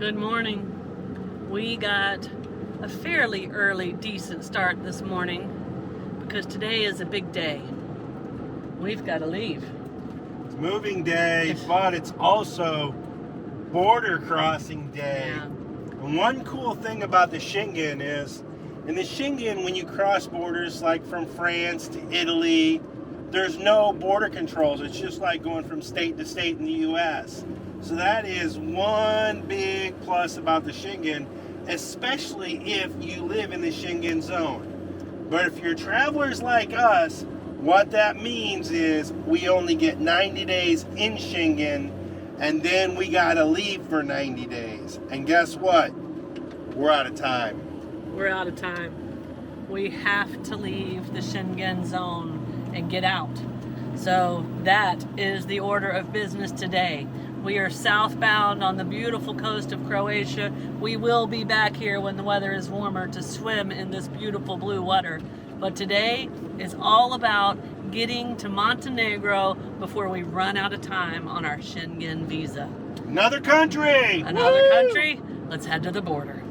Good morning. We got a fairly early, decent start this morning because today is a big day. We've got to leave. It's moving day, but it's also border crossing day. Yeah. And one cool thing about the Schengen is, in the Schengen, when you cross borders like from France to Italy, there's no border controls. It's just like going from state to state in the U.S. So that is one big plus about the Schengen, especially if you live in the Schengen zone. But if you're travelers like us, what that means is we only get 90 days in Schengen, and then we gotta leave for 90 days. And guess what? We're out of time. We're out of time. We have to leave the Schengen zone and get out. So that is the order of business today. We are southbound on the beautiful coast of Croatia. We will be back here when the weather is warmer to swim in this beautiful blue water. But today is all about getting to Montenegro before we run out of time on our Schengen visa. Another country! Another Woo! country? Let's head to the border.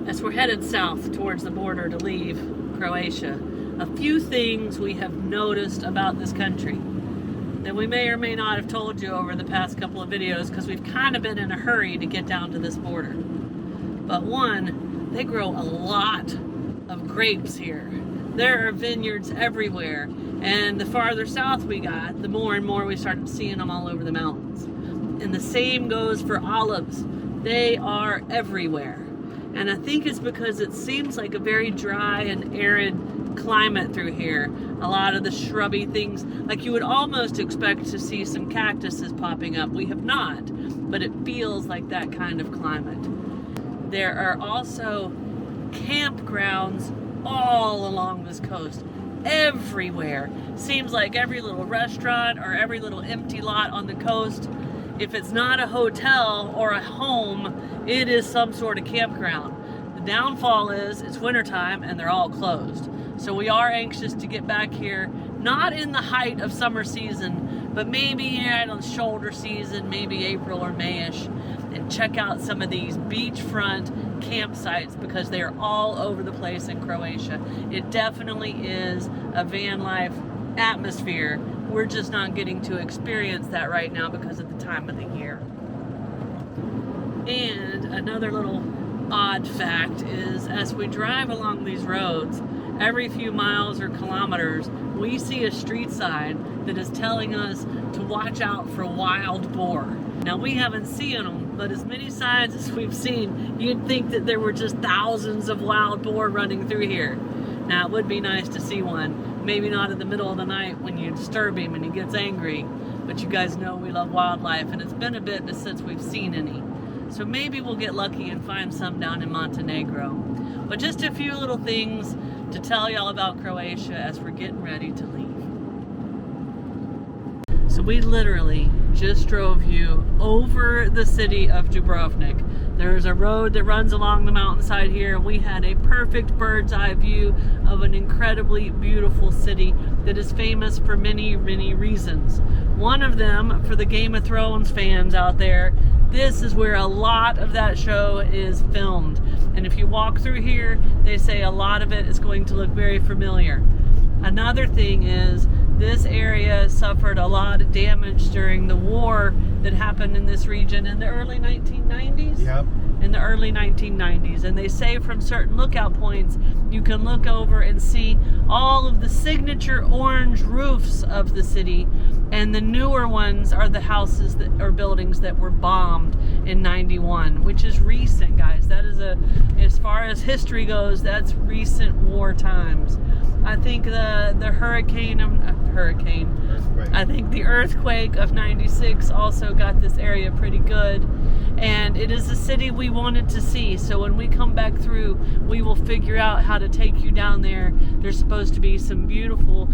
As we're headed south towards the border to leave Croatia, a few things we have noticed about this country that we may or may not have told you over the past couple of videos because we've kind of been in a hurry to get down to this border. But one, they grow a lot of grapes here. There are vineyards everywhere, and the farther south we got, the more and more we started seeing them all over the mountains. And the same goes for olives. They are everywhere. And I think it's because it seems like a very dry and arid climate through here. A lot of the shrubby things, like you would almost expect to see some cactuses popping up. We have not, but it feels like that kind of climate. There are also campgrounds all along this coast. Everywhere. Seems like every little restaurant or every little empty lot on the coast, if it's not a hotel or a home, it is some sort of campground. The downfall is it's wintertime and they're all closed. So we are anxious to get back here, not in the height of summer season, but maybe at the shoulder season, maybe April or May-ish, and check out some of these beachfront campsites because they are all over the place in Croatia. It definitely is a van life atmosphere. We're just not getting to experience that right now because of the time of the year. And another little odd fact is as we drive along these roads, every few miles or kilometers, we see a street sign that is telling us to watch out for wild boar. Now, we haven't seen them, but as many signs as we've seen, you'd think that there were just thousands of wild boar running through here. Now, it would be nice to see one, maybe not in the middle of the night when you disturb him and he gets angry, but you guys know we love wildlife, and it's been a bit since we've seen any. So maybe we'll get lucky and find some down in Montenegro. But just a few little things to tell y'all about Croatia as we're getting ready to leave. So we literally just drove you over the city of Dubrovnik. There's a road that runs along the mountainside here. We had a perfect bird's eye view of an incredibly beautiful city that is famous for many, many reasons. One of them, for the Game of Thrones fans out there, this is where a lot of that show is filmed. And if you walk through here, they say a lot of it is going to look very familiar. Another thing is this area suffered a lot of damage during the war that happened in this region in the early 1990s. Yep. In the early 1990s. And they say from certain lookout points, you can look over and see all of the signature orange roofs of the city, and the newer ones are the houses that or buildings that were bombed in 91, which is recent, guys. That is as far as history goes, that's recent war times. I think the hurricane, I think the earthquake of 96 also got this area pretty good. And it is a city we wanted to see. So when we come back through, we will figure out how to take you down there. There's supposed to be some beautiful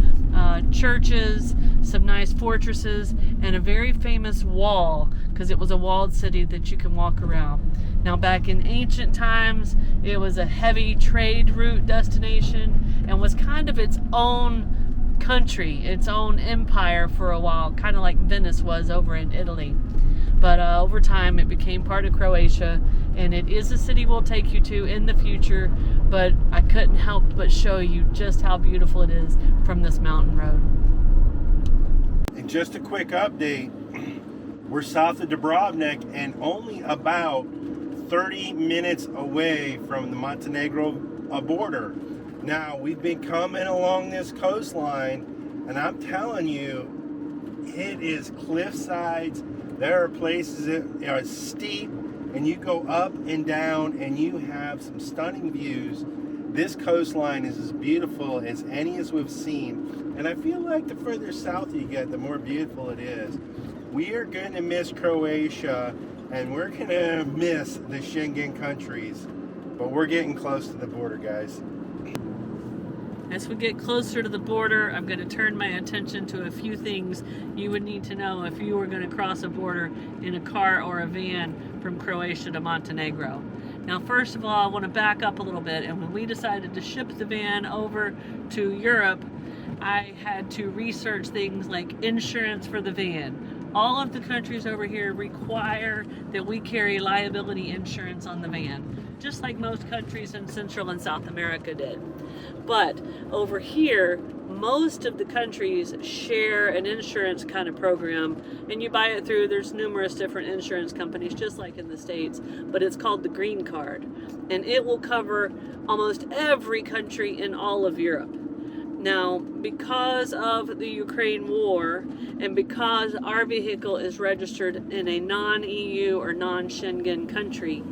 churches, some nice fortresses, and a very famous wall, because it was a walled city that you can walk around. Now, back in ancient times, it was a heavy trade route destination and was kind of its own country, its own empire for a while, kind of like Venice was over in Italy. But over time, it became part of Croatia, and it is a city we'll take you to in the future, but I couldn't help but show you just how beautiful it is from this mountain road. And just a quick update, we're south of Dubrovnik and only about 30 minutes away from the Montenegro border. Now, we've been coming along this coastline, and I'm telling you, it is cliff sides. There are places that are steep, and you go up and down, and you have some stunning views. This coastline is as beautiful as any as we've seen, and I feel like the further south you get, the more beautiful it is. We are going to miss Croatia, and we're going to miss the Schengen countries, but we're getting close to the border, guys. As we get closer to the border, I'm going to turn my attention to a few things you would need to know if you were going to cross a border in a car or a van from Croatia to Montenegro. Now, first of all, I want to back up a little bit, and when we decided to ship the van over to Europe, I had to research things like insurance for the van. All of the countries over here require that we carry liability insurance on the van, just like most countries in Central and South America did. But over here, most of the countries share an insurance kind of program, and you buy it through, there's numerous different insurance companies, just like in the States, but it's called the Green Card, and it will cover almost every country in all of Europe. Now, because of the Ukraine war, and because our vehicle is registered in a non-EU or non-Schengen country,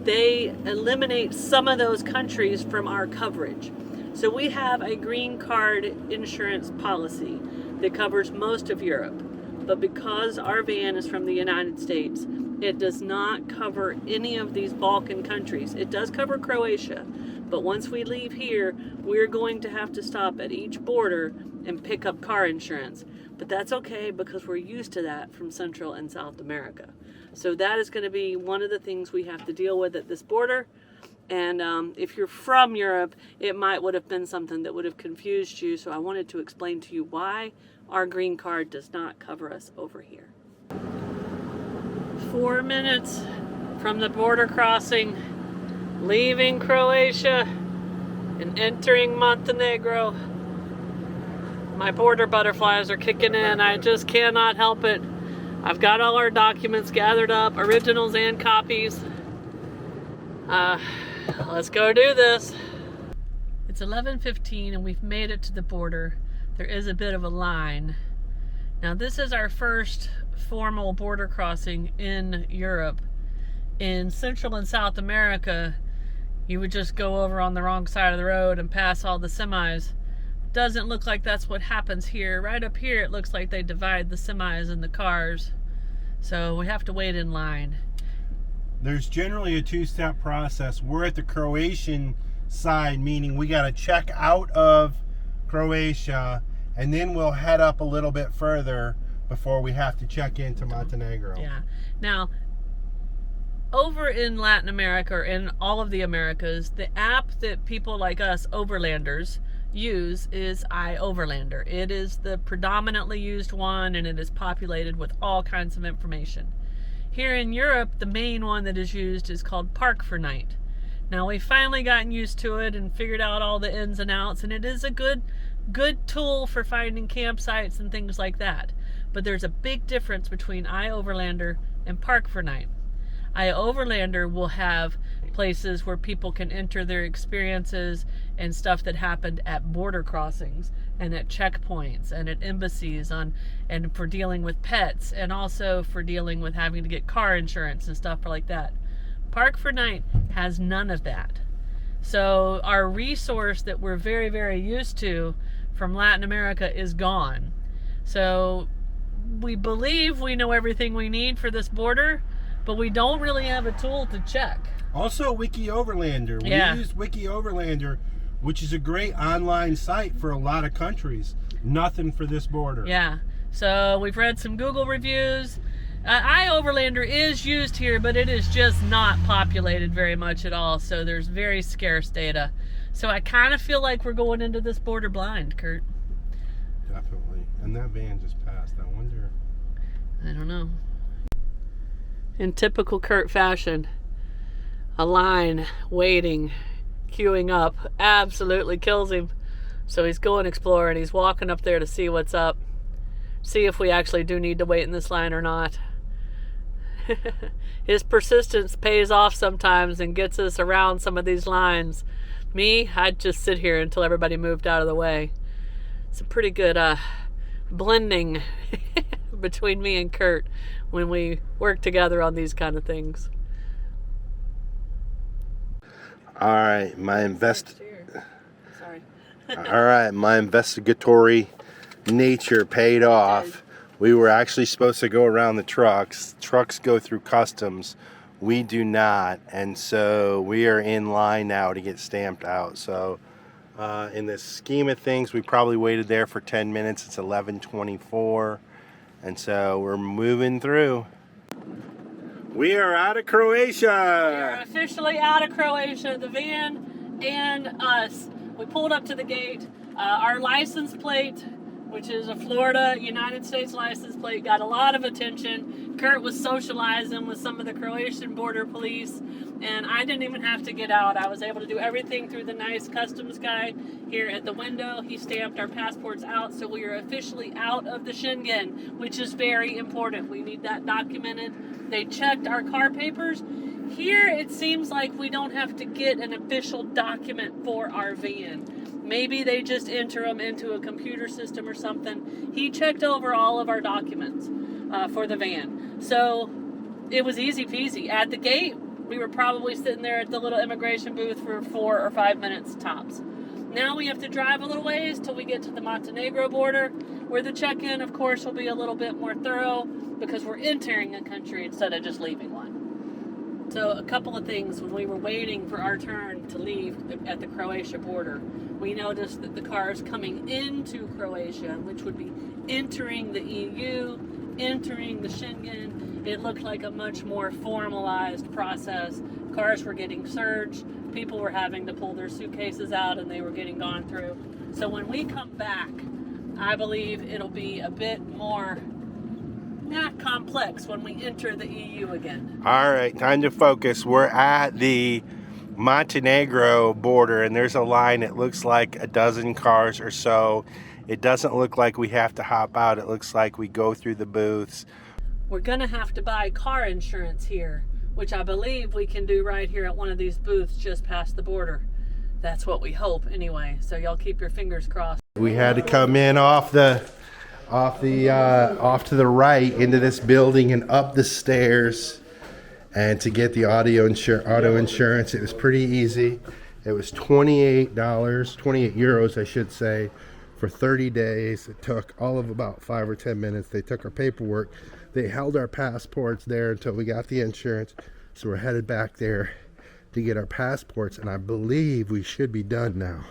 they eliminate some of those countries from our coverage. So we have a green card insurance policy that covers most of Europe. But because our van is from the United States, it does not cover any of these Balkan countries. It does cover Croatia, but once we leave here, we're going to have to stop at each border and pick up car insurance. But that's okay because we're used to that from Central and South America. So that is going to be one of the things we have to deal with at this border. And if you're from Europe, it might would have been something that would have confused you. So I wanted to explain to you why our green card does not cover us over here. 4 minutes from the border crossing, leaving Croatia and entering Montenegro. My border butterflies are kicking in. I just cannot help it. I've got all our documents gathered up, originals and copies. Let's go do this. It's 11:15 and we've made it to the border. There is a bit of a line. Now, this is our first formal border crossing in Europe. In Central and South America, you would just go over on the wrong side of the road and pass all the semis. Doesn't look like that's what happens here. Right up here, it looks like they divide the semis and the cars. So we have to wait in line. There's generally a two-step process. We're at the Croatian side, meaning we got to check out of Croatia, and then we'll head up a little bit further before we have to check into Montenegro. Yeah. Now, over in Latin America, or in all of the Americas, the app that people like us, overlanders, use is iOverlander. It is the predominantly used one, and it is populated with all kinds of information. Here in Europe, the main one that is used is called Park for Night. Now, we've finally gotten used to it and figured out all the ins and outs, and it is a good tool for finding campsites and things like that. But there's a big difference between iOverlander and Park for Night. iOverlander will have places where people can enter their experiences and stuff that happened at border crossings and at checkpoints and at embassies and for dealing with pets, and also for dealing with having to get car insurance and stuff like that. Park for Night has none of that. So our resource that we're very, very used to from Latin America is gone. So we believe we know everything we need for this border, but we don't really have a tool to check. Also, Wiki Overlander. We use Wiki Overlander, which is a great online site for a lot of countries. Nothing for this border. Yeah. So we've read some Google reviews. iOverlander is used here, but it is just not populated very much at all, so there's very scarce data. So I kind of feel like we're going into this border blind, Kurt. Definitely. And that van just passed. I wonder. I don't know. In typical Kurt fashion, a line, waiting, queuing up, absolutely kills him. So he's going exploring. He's walking up there to see what's up. See if we actually do need to wait in this line or not. His persistence pays off sometimes and gets us around some of these lines. Me, I'd just sit here until everybody moved out of the way. It's a pretty good blending between me and Kurt when we work together on these kind of things. All right, my Sorry. All right, my investigatory nature paid off. We were actually supposed to go around the trucks. Trucks go through customs. We do not, and so we are in line now to get stamped out. So in the scheme of things, we probably waited there for 10 minutes. It's 11:24, and so we're moving through. We are out of Croatia. We are officially out of Croatia, the van and us. We pulled up to the gate. Our license plate, which is a Florida United States license plate, got a lot of attention. Kurt was socializing with some of the Croatian border police, and I didn't even have to get out. I was able to do everything through the nice customs guy here at the window. He stamped our passports out, so we are officially out of the Schengen, which is very important. We need that documented. They checked our car papers. Here, it seems like we don't have to get an official document for our van. Maybe they just enter them into a computer system or something. He checked over all of our documents for the van. So it was easy peasy. At the gate, we were probably sitting there at the little immigration booth for 4 or 5 minutes tops. Now we have to drive a little ways till we get to the Montenegro border, where the check-in, of course, will be a little bit more thorough because we're entering a country instead of just leaving one. So a couple of things when we were waiting for our turn to leave at the Croatia border. We noticed that the cars coming into Croatia, which would be entering the EU, entering the Schengen, it looked like a much more formalized process. Cars were getting searched, people were having to pull their suitcases out and they were getting gone through. So when we come back, I believe it'll be a bit more complex when we enter the EU again. All right, time to focus. We're at the Montenegro border, and there's a line. It looks like a dozen cars or so. It doesn't look like we have to hop out. It looks like we go through the booths. We're gonna have to buy car insurance here, which I believe we can do right here at one of these booths just past the border. That's what we hope anyway, so y'all keep your fingers crossed. We had to come in off to the right into this building and up the stairs, and to get the auto insurance. It was pretty easy. It was $28 euros, I should say, for 30 days. It took all of about 5 or 10 minutes. They took our paperwork. They held our passports there until we got the insurance. So we're headed back there to get our passports, and I believe we should be done now.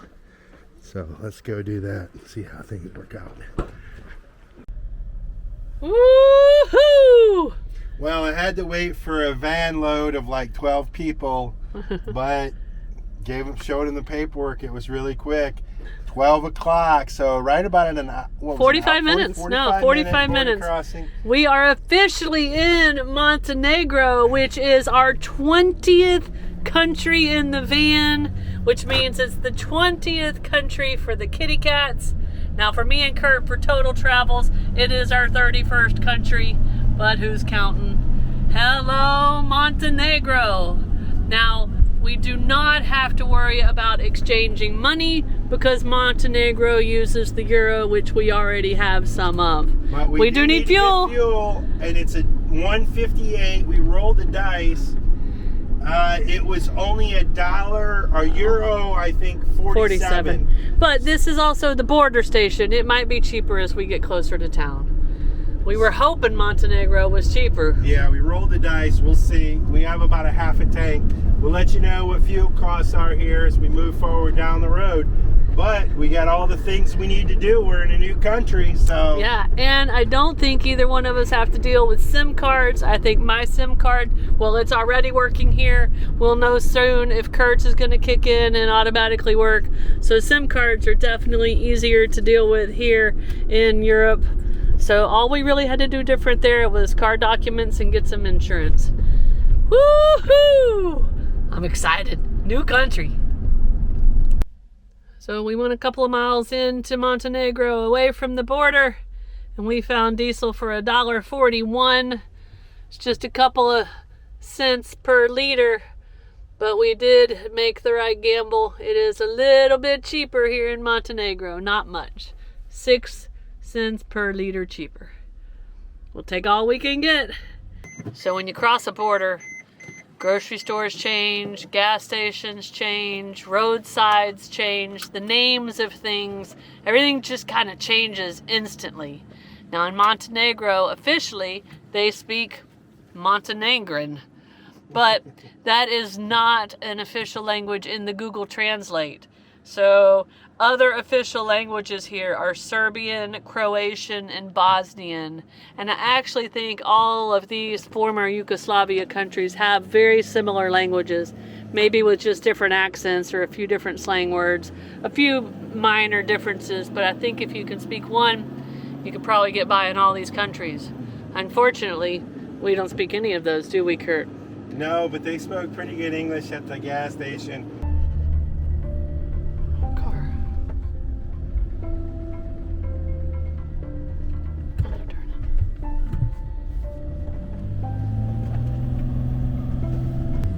So let's go do that and see how things work out. Woohoo! Well, I had to wait for a van load of like 12 people, but showed them the paperwork. It was really quick. 12 o'clock, so right about an 45 minutes. 45 minutes. Crossing. We are officially in Montenegro, which is our 20th country in the van, which means it's the 20th country for the kitty cats. Now for me and Kurt, for total travels, it is our 31st country, but who's counting? Hello, Montenegro. Now, we do not have to worry about exchanging money because Montenegro uses the euro, which we already have some of. But we do need fuel, and it's a 158. We rolled the dice. It was only $1 or euro, I think, 47. But this is also the border station. It might be cheaper as we get closer to town. We were hoping Montenegro was cheaper. Yeah, we rolled the dice. We'll see. We have about a half a tank. We'll let you know what fuel costs are here as we move forward down the road. But we got all the things we need to do. We're in a new country, so... Yeah, and I don't think either one of us have to deal with SIM cards. I think my SIM card, well, it's already working here. We'll know soon if Curt's is going to kick in and automatically work. So SIM cards are definitely easier to deal with here in Europe. So all we really had to do different there was car documents and get some insurance. Woohoo! I'm excited. New country. So we went a couple of miles into Montenegro away from the border, and we found diesel for $1.41. It's just a couple of cents per liter, but we did make the right gamble. It is a little bit cheaper here in Montenegro, not much. 6 cents per liter cheaper. We'll take all we can get. So when you cross a border, grocery stores change, gas stations change, roadsides change, the names of things, everything just kind of changes instantly. Now in Montenegro, officially, they speak Montenegrin, but that is not an official language in the Google Translate. So other official languages here are Serbian, Croatian, and Bosnian. And I actually think all of these former Yugoslavia countries have very similar languages, maybe with just different accents or a few different slang words, a few minor differences, but I think if you can speak one, you could probably get by in all these countries. Unfortunately, we don't speak any of those, do we, Curt? No, but they spoke pretty good English at the gas station.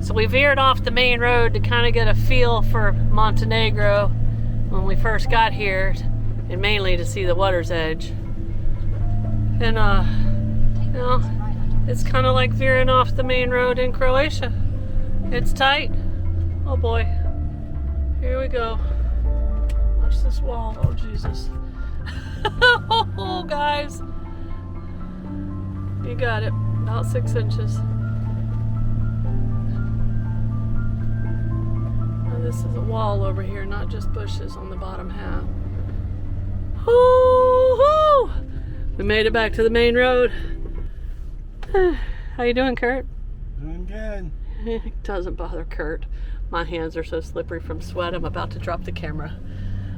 So we veered off the main road to kind of get a feel for Montenegro when we first got here, and mainly to see the water's edge. And you know, it's kind of like veering off the main road in Croatia. It's tight. Oh boy. Here we go. Watch this wall. Oh Jesus. Oh guys. You got it. About 6 inches. This is a wall over here, not just bushes on the bottom half. Woo-hoo! We made it back to the main road. How you doing, Curt? Doing good. It doesn't bother Curt. My hands are so slippery from sweat, I'm about to drop the camera.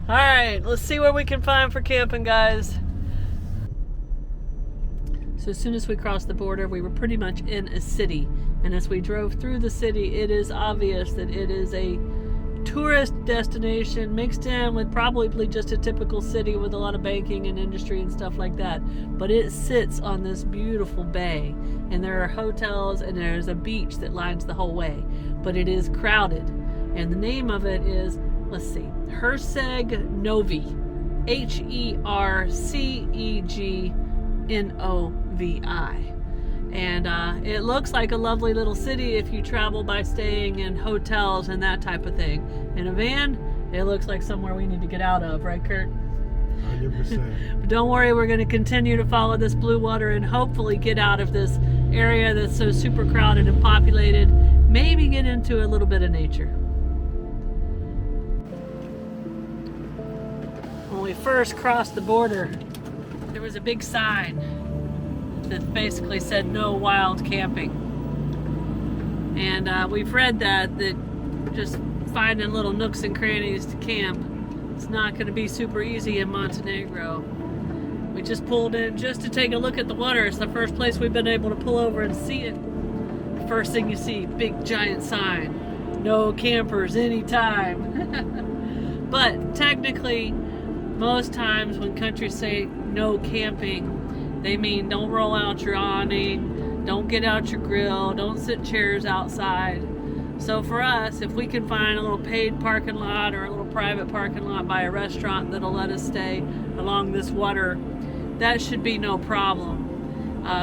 All right, let's see what we can find for camping, guys. So as soon as we crossed the border, we were pretty much in a city. And as we drove through the city, it is obvious that it is a tourist destination mixed in with probably just a typical city with a lot of banking and industry and stuff like that. But it sits on this beautiful bay, and there are hotels and there's a beach that lines the whole way. But it is crowded, and the name of it is, let's see, Herceg Novi. Hercegnovi. And it looks like a lovely little city if you travel by staying in hotels and that type of thing. In a van, it looks like somewhere we need to get out of, right, Curt? 100%. But don't worry, we're going to continue to follow this blue water and hopefully get out of this area that's so super crowded and populated. Maybe get into a little bit of nature. When we first crossed the border, there was a big sign that basically said no wild camping. And we've read that just finding little nooks and crannies to camp, it's not going to be super easy in Montenegro. We just pulled in just to take a look at the water. It's the first place we've been able to pull over and see it. First thing you see, big giant sign, no campers anytime. But technically, most times when countries say no camping, they mean don't roll out your awning, don't get out your grill, don't sit chairs outside. So for us, if we can find a little paid parking lot or a little private parking lot by a restaurant that'll let us stay along this water, that should be no problem.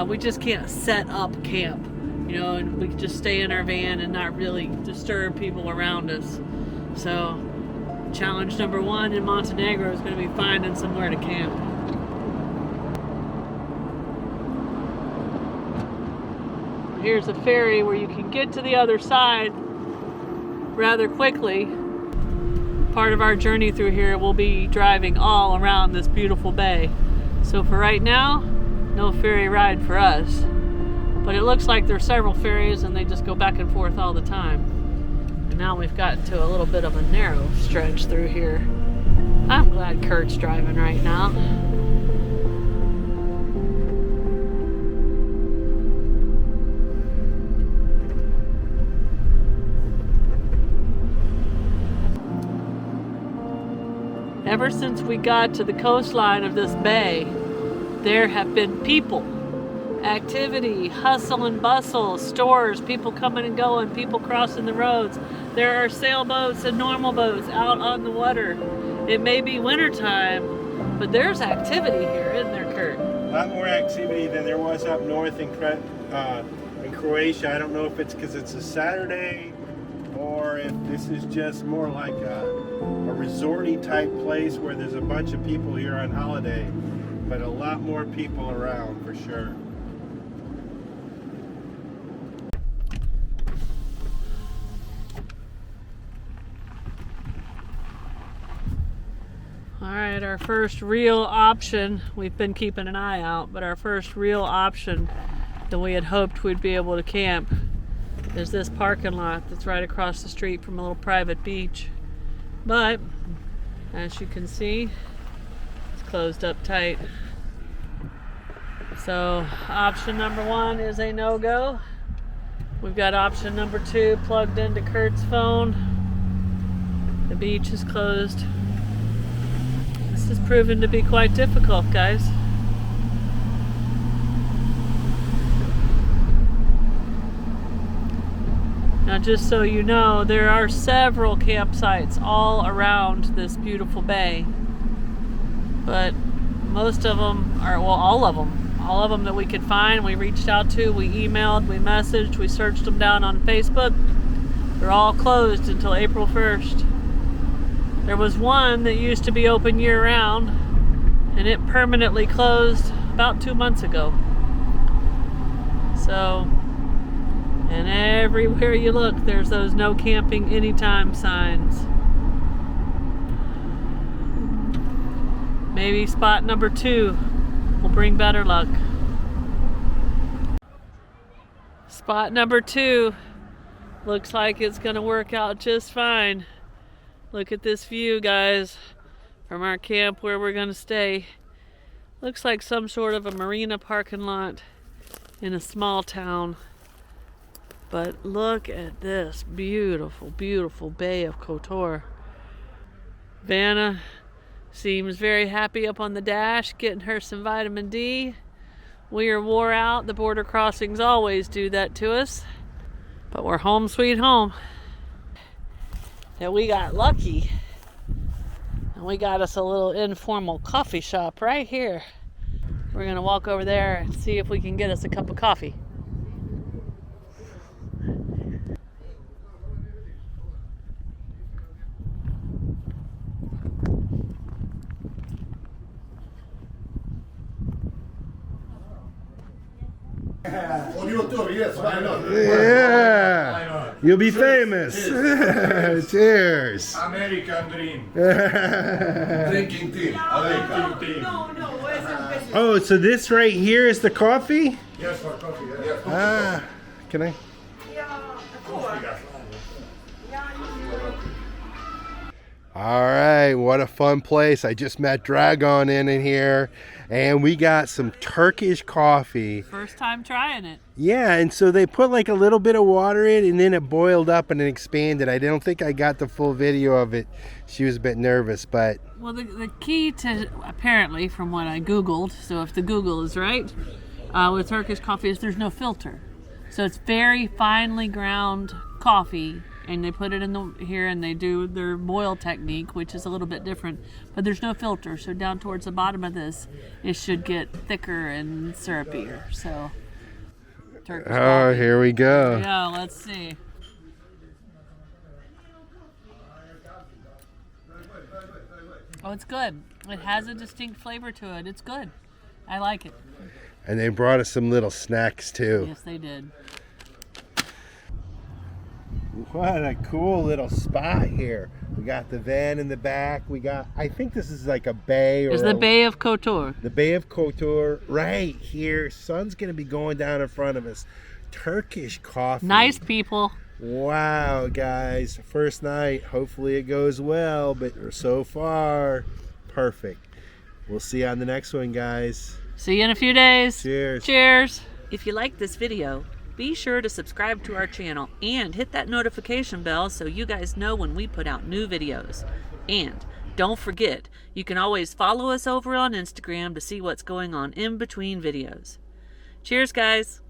We just can't set up camp, you know, and we can just stay in our van and not really disturb people around us. So challenge number 1 in Montenegro is going to be finding somewhere to camp. Here's a ferry where you can get to the other side rather quickly. part of our journey through here, we'll be driving all around this beautiful bay. So for right now, no ferry ride for us. But it looks like there's several ferries and they just go back and forth all the time. And now we've gotten to a little bit of a narrow stretch through here. I'm glad Curt's driving right now. Ever since we got to the coastline of this bay, there have been people, activity, hustle and bustle, stores, people coming and going, people crossing the roads. There are sailboats and normal boats out on the water. It may be wintertime, but there's activity here, isn't there, Curt? A lot more activity than there was up north in Croatia. I don't know if it's because it's a Saturday or if this is just more like a resorty type place where there's a bunch of people here on holiday, but a lot more people around for sure. All right, our first real option, we've been keeping an eye out, but our first real option that we had hoped we'd be able to camp is this parking lot that's right across the street from a little private beach. But as you can see, it's closed up tight. So option number one is a no-go. We've got option number two plugged into Curt's phone. The beach is closed. This has proven to be quite difficult, guys. Now, just so you know, there are several campsites all around this beautiful bay, but most of them are, well, all of them that we could find, we reached out to, we emailed, we messaged, we searched them down on Facebook. They're all closed until April 1st. There was one that used to be open year-round, and it permanently closed about 2 months ago. So, and everywhere you look, there's those no camping anytime signs. Maybe spot number two will bring better luck. Spot number two looks like it's gonna work out just fine. Look at this view, guys, from our camp where we're gonna stay. Looks like some sort of a marina parking lot in a small town. But look at this beautiful, beautiful Bay of Kotor. Vanna seems very happy up on the dash, getting her some vitamin D. We are wore out. The border crossings always do that to us. But we're home sweet home. And we got lucky. And we got us a little informal coffee shop right here. We're gonna walk over there and see if we can get us a cup of coffee. Yeah, you'll be famous. Cheers. American dream. Drinking tea. Oh, so this right here is the coffee? Yes, for coffee. Yes. Ah, can I? All right, what a fun place. I just met Dragon in here, and we got some Turkish coffee. First time trying it. Yeah, and so they put like a little bit of water in, and then it boiled up and it expanded. I don't think I got the full video of it. She was a bit nervous, but... Well, the key to, apparently, from what I Googled, so if the Google is right, with Turkish coffee is there's no filter. So it's very finely ground coffee, and they put it in here and they do their boil technique, which is a little bit different, but there's no filter. So down towards the bottom of this, it should get thicker and syrupier. So Turkish coffee. Here we go. Yeah, let's see. Oh, it's good. It has a distinct flavor to it. It's good. I like it. And they brought us some little snacks too. Yes, they did. What a cool little spot here. We got the van in the back. We got, I think this is like a bay. Or It's the Bay of Kotor. The Bay of Kotor right here. Sun's going to be going down in front of us. Turkish coffee. Nice people. Wow, guys. First night. Hopefully it goes well, but so far, perfect. We'll see you on the next one, guys. See you in a few days. Cheers. Cheers. If you like this video, be sure to subscribe to our channel and hit that notification bell so you guys know when we put out new videos. And don't forget, you can always follow us over on Instagram to see what's going on in between videos. Cheers, guys.